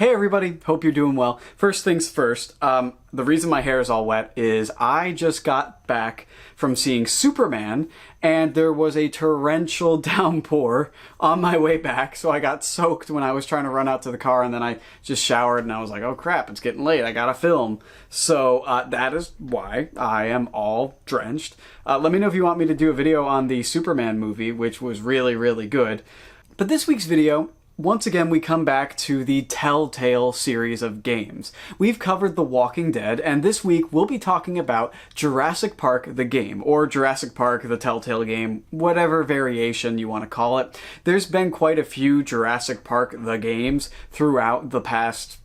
Hey everybody, hope you're doing well. First things first, the reason my hair is all wet is I just got back from seeing Superman, and there was a torrential downpour on my way back, so I got soaked when I was trying to run out to the car, and then I just showered, and I was like, oh crap, it's getting late, I gotta film. So that is why I am all drenched. Let me know if you want me to do a video on the Superman movie, which was really, really good. But this week's video, once again, we come back to the Telltale series of games. We've covered The Walking Dead, and this week we'll be talking about Jurassic Park the game, or Jurassic Park the Telltale game, whatever variation you want to call it. There's been quite a few Jurassic Park the games throughout the past,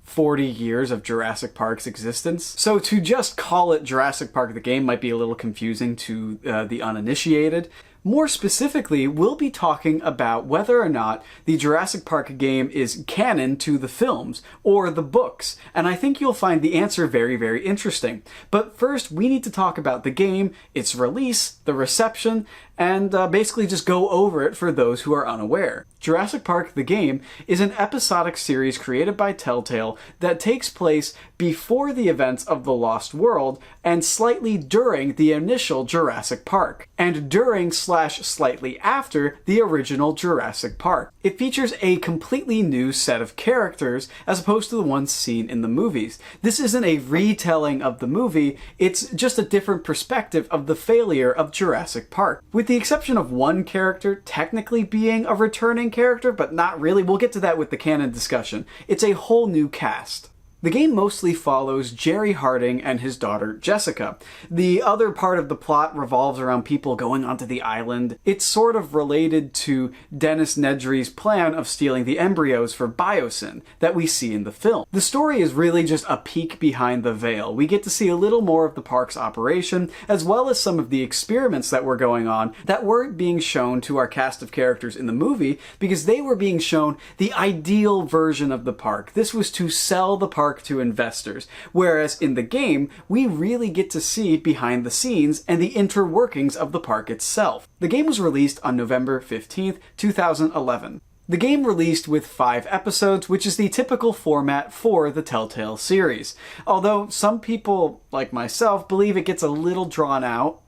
40 years of Jurassic Park's existence. So to just call it Jurassic Park the game might be a little confusing to the uninitiated. More specifically, we'll be talking about whether or not the Jurassic Park game is canon to the films or the books, and I think you'll find the answer very, very interesting. But first, we need to talk about the game, its release, the reception, and basically just go over it for those who are unaware. Jurassic Park the game is an episodic series created by Telltale that takes place before the events of The Lost World and slightly during the initial Jurassic Park, and during/slightly after the original Jurassic Park. It features a completely new set of characters as opposed to the ones seen in the movies. This isn't a retelling of the movie, it's just a different perspective of the failure of Jurassic Park. With the exception of one character technically being a returning character, but not really. We'll get to that with the canon discussion. It's a whole new cast. The game mostly follows Jerry Harding and his daughter Jessica. The other part of the plot revolves around people going onto the island. It's sort of related to Dennis Nedry's plan of stealing the embryos for Biosyn that we see in the film. The story is really just a peek behind the veil. We get to see a little more of the park's operation, as well as some of the experiments that were going on that weren't being shown to our cast of characters in the movie because they were being shown the ideal version of the park. This was to sell the park to investors, whereas in the game, we really get to see behind the scenes and the interworkings of the park itself. The game was released on November 15th, 2011. The game released with 5 episodes, which is the typical format for the Telltale series. Although some people, like myself, believe it gets a little drawn out.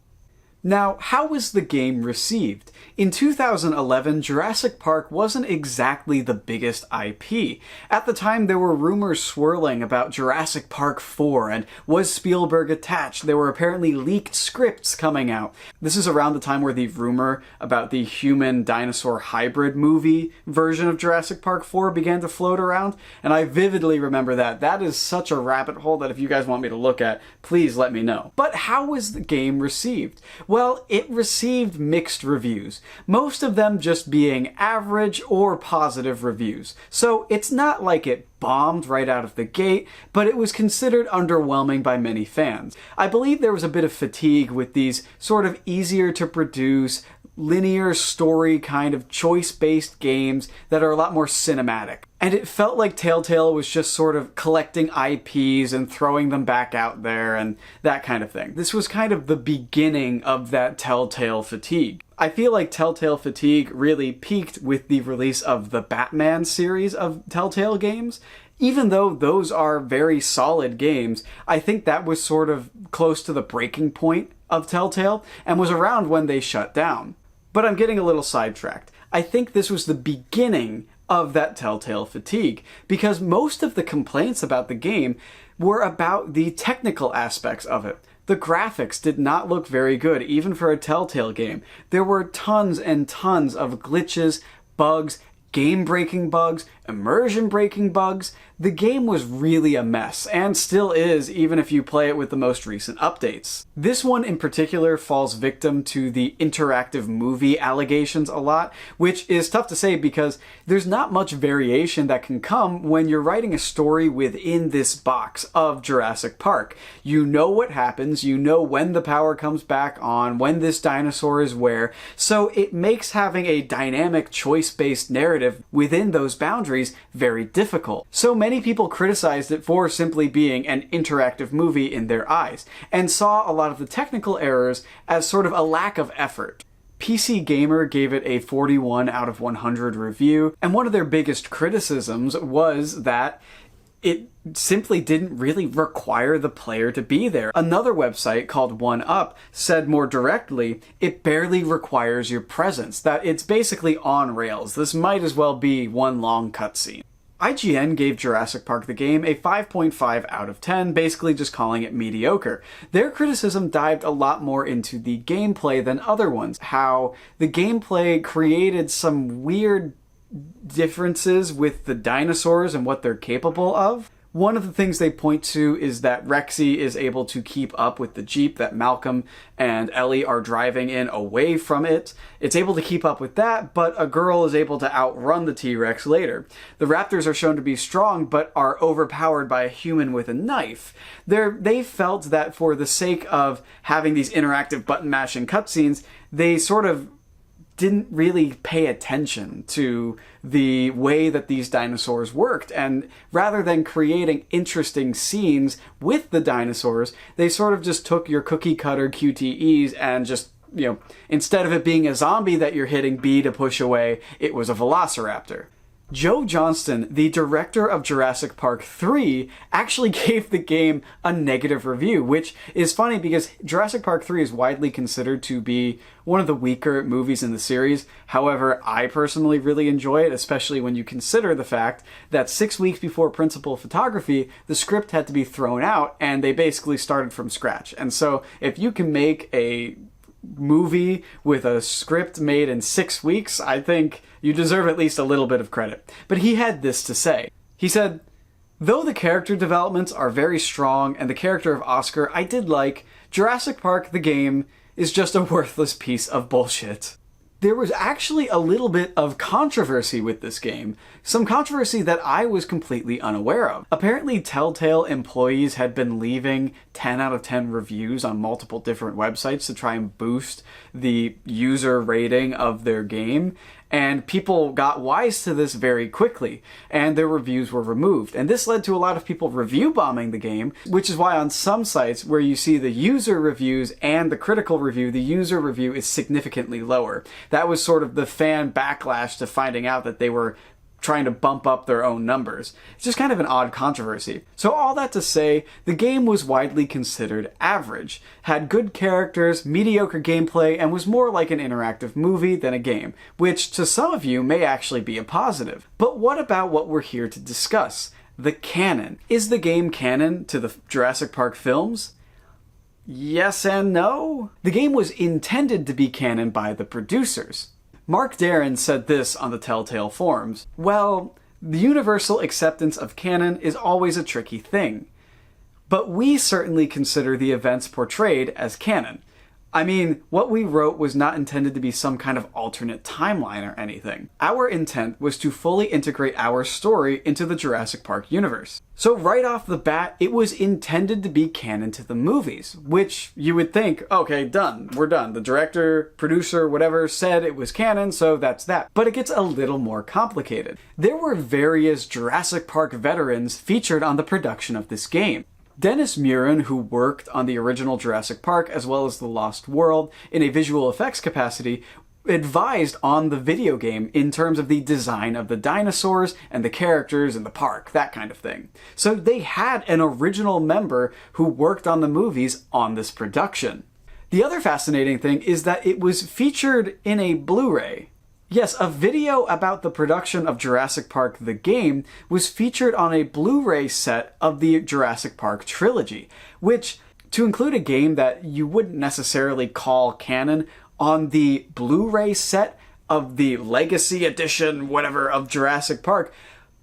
Now, how was the game received? In 2011, Jurassic Park wasn't exactly the biggest IP. At the time, there were rumors swirling about Jurassic Park 4, and was Spielberg attached? There were apparently leaked scripts coming out. This is around the time where the rumor about the human-dinosaur hybrid movie version of Jurassic Park 4 began to float around, and I vividly remember that. That is such a rabbit hole that if you guys want me to look at, please let me know. But how was the game received? Well, it received mixed reviews, most of them just being average or positive reviews. So it's not like it bombed right out of the gate, but it was considered underwhelming by many fans. I believe there was a bit of fatigue with these sort of easier to produce, linear story kind of choice-based games that are a lot more cinematic. And it felt like Telltale was just sort of collecting IPs and throwing them back out there and that kind of thing. This was kind of the beginning of that Telltale fatigue. I feel like Telltale fatigue really peaked with the release of the Batman series of Telltale games. Even though those are very solid games, I think that was sort of close to the breaking point of Telltale and was around when they shut down. But I'm getting a little sidetracked. I think this was the beginning of that Telltale fatigue, because most of the complaints about the game were about the technical aspects of it. The graphics did not look very good, even for a Telltale game. There were tons and tons of glitches, bugs, game-breaking bugs, immersion-breaking bugs. The game was really a mess, and still is, even if you play it with the most recent updates. This one in particular falls victim to the interactive movie allegations a lot, which is tough to say because there's not much variation that can come when you're writing a story within this box of Jurassic Park. You know what happens, you know when the power comes back on, when this dinosaur is where, so it makes having a dynamic choice-based narrative within those boundaries very difficult. So many people criticized it for simply being an interactive movie in their eyes, and saw a lot of the technical errors as sort of a lack of effort. PC Gamer gave it a 41 out of 100 review, and one of their biggest criticisms was that it simply didn't really require the player to be there. Another website called 1UP said more directly, it barely requires your presence, that it's basically on rails. This might as well be one long cutscene. IGN gave Jurassic Park the game a 5.5 out of 10, basically just calling it mediocre. Their criticism dived a lot more into the gameplay than other ones, how the gameplay created some weird differences with the dinosaurs and what they're capable of. One of the things they point to is that Rexy is able to keep up with the Jeep that Malcolm and Ellie are driving in away from it. It's able to keep up with that, but a girl is able to outrun the T-Rex later. The raptors are shown to be strong, but are overpowered by a human with a knife. They felt that for the sake of having these interactive button-mashing cutscenes, they sort of didn't really pay attention to the way that these dinosaurs worked, and rather than creating interesting scenes with the dinosaurs, they sort of just took your cookie cutter QTEs and just, instead of it being a zombie that you're hitting B to push away, it was a velociraptor. Joe Johnston, the director of Jurassic Park 3, actually gave the game a negative review, which is funny because Jurassic Park 3 is widely considered to be one of the weaker movies in the series. However, I personally really enjoy it, especially when you consider the fact that 6 weeks before principal photography, the script had to be thrown out and they basically started from scratch. And so if you can make a movie with a script made in 6 weeks, I think you deserve at least a little bit of credit. But he had this to say. He said, "Though the character developments are very strong and the character of Oscar I did like, Jurassic Park the game is just a worthless piece of bullshit." There was actually a little bit of controversy with this game, some controversy that I was completely unaware of. Apparently, Telltale employees had been leaving 10 out of 10 reviews on multiple different websites to try and boost the user rating of their game, and people got wise to this very quickly, and their reviews were removed. And this led to a lot of people review bombing the game, which is why on some sites where you see the user reviews and the critical review, the user review is significantly lower. That was sort of the fan backlash to finding out that they were trying to bump up their own numbers. It's just kind of an odd controversy. So all that to say, the game was widely considered average, had good characters, mediocre gameplay, and was more like an interactive movie than a game, which to some of you may actually be a positive. But what about what we're here to discuss? The canon. Is the game canon to the Jurassic Park films? Yes and no. The game was intended to be canon by the producers. Mark Darren said this on the Telltale forums, "Well, the universal acceptance of canon is always a tricky thing. But we certainly consider the events portrayed as canon. I mean, what we wrote was not intended to be some kind of alternate timeline or anything. Our intent was to fully integrate our story into the Jurassic Park universe. So right off the bat, it was intended to be canon to the movies, which you would think, okay, done, we're done. The director, producer, whatever said it was canon, so that's that. But it gets a little more complicated. There were various Jurassic Park veterans featured on the production of this game. Dennis Muren, who worked on the original Jurassic Park as well as The Lost World in a visual effects capacity, advised on the video game in terms of the design of the dinosaurs and the characters and the park, that kind of thing. So they had an original member who worked on the movies on this production. The other fascinating thing is that it was featured in a Blu-ray. Yes, a video about the production of Jurassic Park the game was featured on a Blu-ray set of the Jurassic Park trilogy, which, to include a game that you wouldn't necessarily call canon on the Blu-ray set of the Legacy Edition, whatever, of Jurassic Park,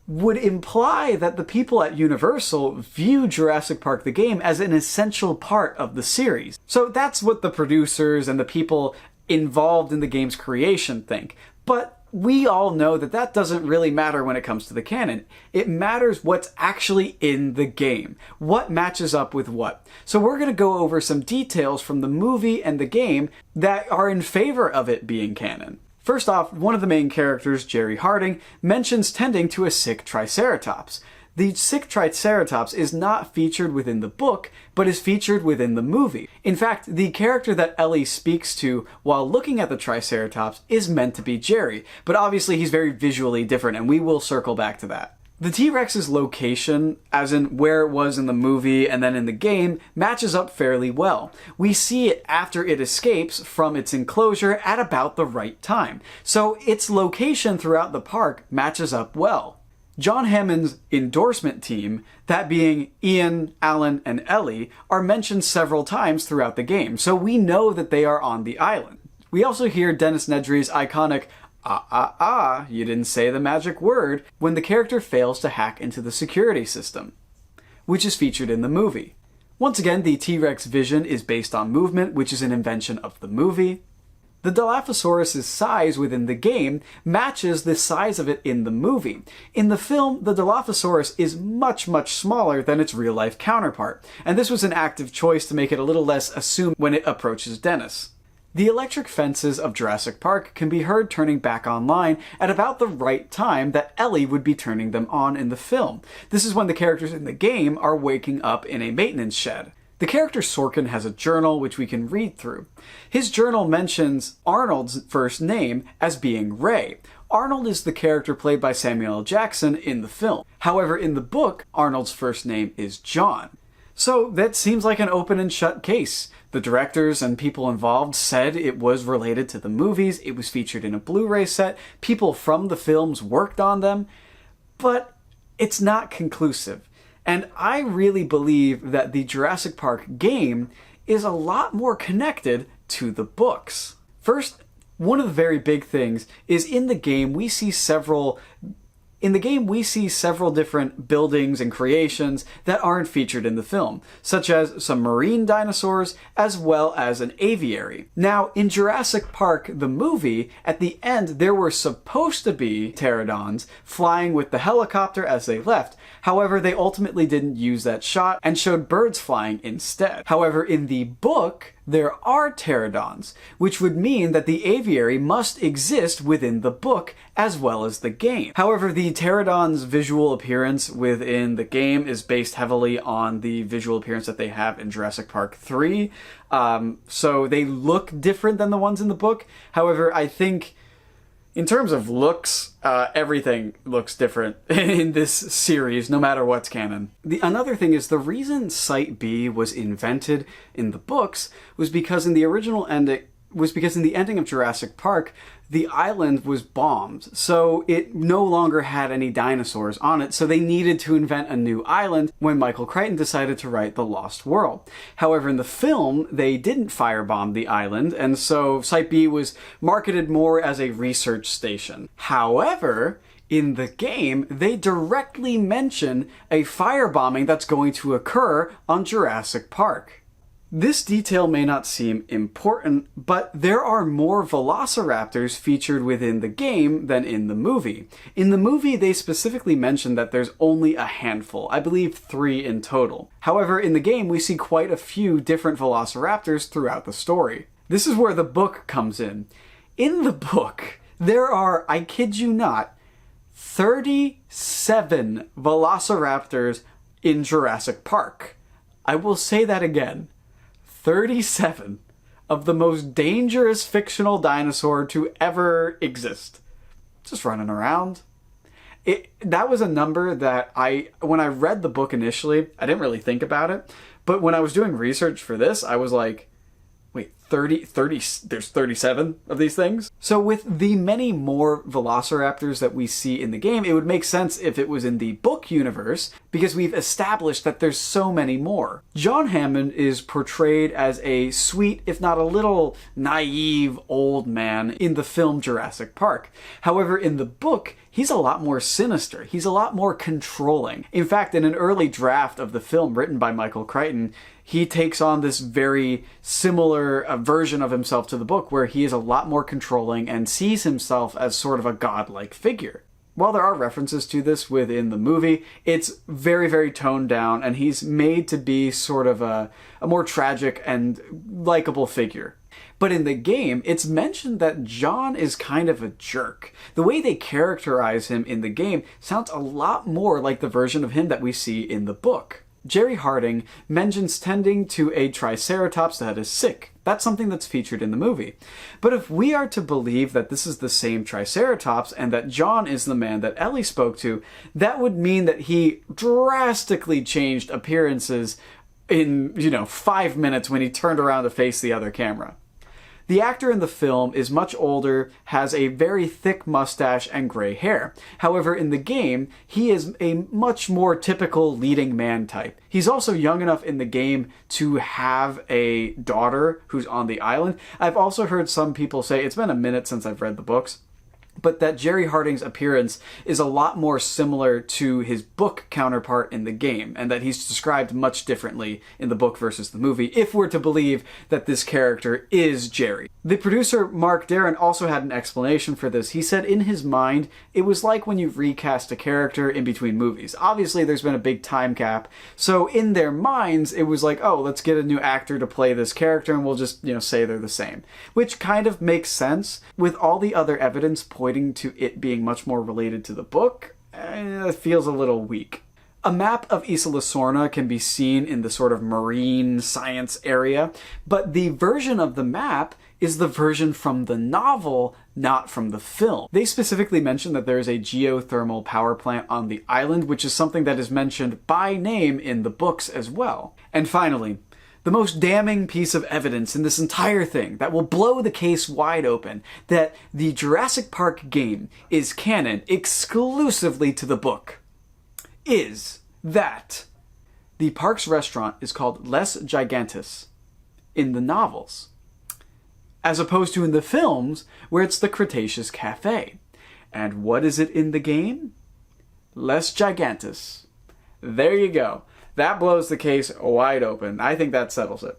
would imply that the people at Universal view Jurassic Park the game as an essential part of the series. So that's what the producers and the people involved in the game's creation think. But we all know that that doesn't really matter when it comes to the canon. It matters what's actually in the game. What matches up with what. So we're going to go over some details from the movie and the game that are in favor of it being canon. First off, one of the main characters, Jerry Harding, mentions tending to a sick Triceratops. The sick Triceratops is not featured within the book, but is featured within the movie. In fact, the character that Ellie speaks to while looking at the Triceratops is meant to be Jerry, but obviously he's very visually different, and we will circle back to that. The T-Rex's location, as in where it was in the movie and then in the game, matches up fairly well. We see it after it escapes from its enclosure at about the right time, so its location throughout the park matches up well. John Hammond's endorsement team, that being Ian, Alan, and Ellie, are mentioned several times throughout the game, so we know that they are on the island. We also hear Dennis Nedry's iconic you didn't say the magic word, when the character fails to hack into the security system, which is featured in the movie. Once again, the T-Rex vision is based on movement, which is an invention of the movie. The Dilophosaurus' size within the game matches the size of it in the movie. In the film, the Dilophosaurus is much, much smaller than its real-life counterpart, and this was an active choice to make it a little less assumed when it approaches Dennis. The electric fences of Jurassic Park can be heard turning back online at about the right time that Ellie would be turning them on in the film. This is when the characters in the game are waking up in a maintenance shed. The character Sorkin has a journal which we can read through. His journal mentions Arnold's first name as being Ray. Arnold is the character played by Samuel L. Jackson in the film. However, in the book, Arnold's first name is John. So that seems like an open and shut case. The directors and people involved said it was related to the movies, it was featured in a Blu-ray set, people from the films worked on them, but it's not conclusive. And I really believe that the Jurassic Park game is a lot more connected to the books. First, one of the very big things is in the game we see several different buildings and creations that aren't featured in the film, such as some marine dinosaurs as well as an aviary. Now, in Jurassic Park, the movie, at the end there were supposed to be pterodons flying with the helicopter as they left. However, they ultimately didn't use that shot and showed birds flying instead. However, in the book, there are pterodons, which would mean that the aviary must exist within the book as well as the game. However, the pterodons' visual appearance within the game is based heavily on the visual appearance that they have in Jurassic Park 3, so they look different than the ones in the book. However, I think in terms of looks, everything looks different in this series, no matter what's canon. Another thing is the reason Site B was invented in the books was because in the ending of Jurassic Park, the island was bombed, so it no longer had any dinosaurs on it, so they needed to invent a new island when Michael Crichton decided to write The Lost World. However, in the film, they didn't firebomb the island, and so Site B was marketed more as a research station. However, in the game, they directly mention a firebombing that's going to occur on Jurassic Park. This detail may not seem important, but there are more velociraptors featured within the game than in the movie. In the movie, they specifically mention that there's only a handful, I believe 3 in total. However, in the game, we see quite a few different velociraptors throughout the story. This is where the book comes in. In the book, there are, I kid you not, 37 velociraptors in Jurassic Park. I will say that again. 37 of the most dangerous fictional dinosaur to ever exist. Just running around. That was a number that when I read the book initially, I didn't really think about it. But when I was doing research for this, I was like, wait, 30, there's 37 of these things? So with the many more velociraptors that we see in the game, it would make sense if it was in the book universe, because we've established that there's so many more. John Hammond is portrayed as a sweet, if not a little naive, old man in the film Jurassic Park. However, in the book, he's a lot more sinister. He's a lot more controlling. In fact, in an early draft of the film written by Michael Crichton, he takes on this very similar version of himself to the book, where he is a lot more controlling and sees himself as sort of a godlike figure. While there are references to this within the movie, it's very, very toned down, and he's made to be sort of a more tragic and likable figure But in the game, it's mentioned that John is kind of a jerk. The way they characterize him in the game sounds a lot more like the version of him that we see in the book. Jerry Harding mentions tending to a triceratops that is sick. That's something that's featured in the movie. But if we are to believe that this is the same triceratops and that John is the man that Ellie spoke to, that would mean that he drastically changed appearances in, 5 minutes when he turned around to face the other camera. The actor in the film is much older, has a very thick mustache and gray hair. However, in the game, he is a much more typical leading man type. He's also young enough in the game to have a daughter who's on the island. I've also heard some people say, it's been a minute since I've read the books, but that Jerry Harding's appearance is a lot more similar to his book counterpart in the game, and that he's described much differently in the book versus the movie, if we're to believe that this character is Jerry. The producer, Mark Darren, also had an explanation for this. He said in his mind, it was like when you recast a character in between movies. Obviously, there's been a big time gap, so in their minds, it was like, oh, let's get a new actor to play this character, and we'll just, say they're the same. Which kind of makes sense, with all the other evidence pointing to it being much more related to the book. It feels a little weak. A map of Isla Sorna can be seen in the sort of marine science area, but the version of the map is the version from the novel, not from the film. They specifically mention that there is a geothermal power plant on the island, which is something that is mentioned by name in the books as well. And finally, the most damning piece of evidence in this entire thing that will blow the case wide open, that the Jurassic Park game is canon exclusively to the book, is that the park's restaurant is called Les Gigantes in the novels, as opposed to in the films where it's the Cretaceous Cafe. And what is it in the game? Les Gigantes. There you go. That blows the case wide open. I think that settles it.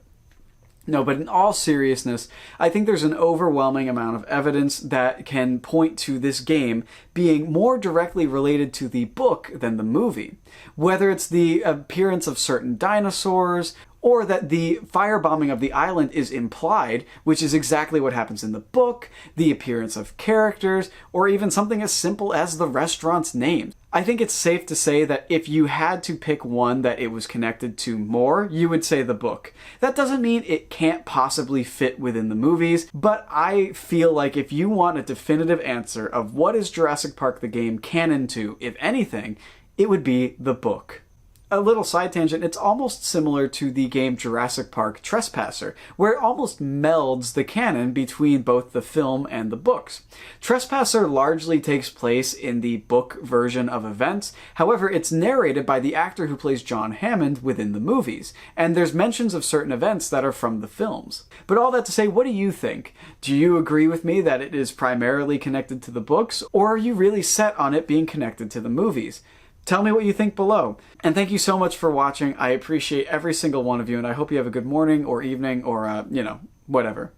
No, but in all seriousness, I think there's an overwhelming amount of evidence that can point to this game being more directly related to the book than the movie. Whether it's the appearance of certain dinosaurs, or that the firebombing of the island is implied, which is exactly what happens in the book, the appearance of characters, or even something as simple as the restaurant's name. I think it's safe to say that if you had to pick one that it was connected to more, you would say the book. That doesn't mean it can't possibly fit within the movies, but I feel like if you want a definitive answer of what is Jurassic Park the game canon to, if anything, it would be the book. A little side tangent, it's almost similar to the game Jurassic Park Trespasser, where it almost melds the canon between both the film and the books. Trespasser largely takes place in the book version of events, however it's narrated by the actor who plays John Hammond within the movies, and there's mentions of certain events that are from the films. But all that to say, what do you think? Do you agree with me that it is primarily connected to the books, or are you really set on it being connected to the movies? Tell me what you think below. And thank you so much for watching. I appreciate every single one of you, and I hope you have a good morning or evening or, whatever.